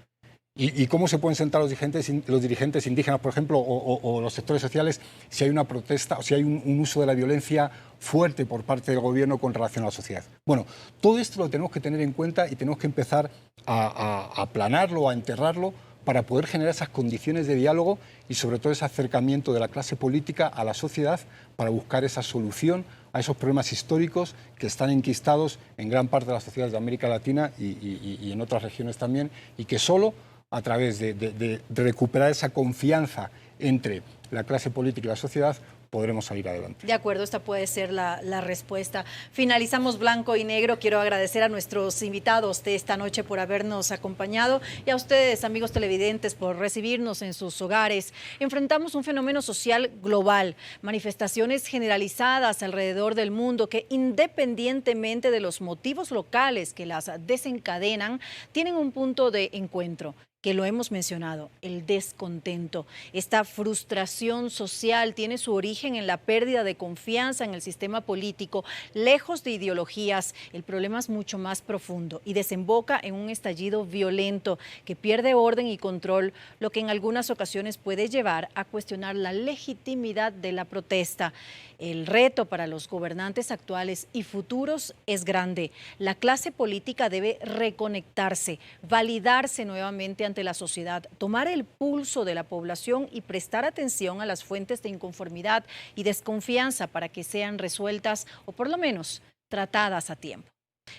¿Y cómo se pueden sentar los dirigentes indígenas, por ejemplo, o los sectores sociales, si hay una protesta o si hay un uso de la violencia fuerte por parte del gobierno con relación a la sociedad? Bueno, todo esto lo tenemos que tener en cuenta y tenemos que empezar a aplanarlo, a enterrarlo, para poder generar esas condiciones de diálogo y sobre todo ese acercamiento de la clase política a la sociedad para buscar esa solución a esos problemas históricos que están enquistados en gran parte de las sociedades de América Latina y en otras regiones también, y que solo a través de recuperar esa confianza entre la clase política y la sociedad podremos salir adelante. De acuerdo, esta puede ser la respuesta. Finalizamos Blanco y Negro. Quiero agradecer a nuestros invitados de esta noche por habernos acompañado y a ustedes, amigos televidentes, por recibirnos en sus hogares. Enfrentamos un fenómeno social global, manifestaciones generalizadas alrededor del mundo que, independientemente de los motivos locales que las desencadenan, tienen un punto de encuentro, que lo hemos mencionado, el descontento. Esta frustración social tiene su origen en la pérdida de confianza en el sistema político, lejos de ideologías. El problema es mucho más profundo y desemboca en un estallido violento que pierde orden y control, lo que en algunas ocasiones puede llevar a cuestionar la legitimidad de la protesta. El reto para los gobernantes actuales y futuros es grande. La clase política debe reconectarse, validarse nuevamente ante la sociedad, tomar el pulso de la población y prestar atención a las fuentes de inconformidad y desconfianza para que sean resueltas o por lo menos tratadas a tiempo.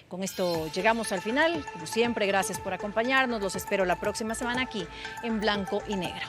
Con esto llegamos al final. Como siempre, gracias por acompañarnos. Los espero la próxima semana aquí en Blanco y Negro.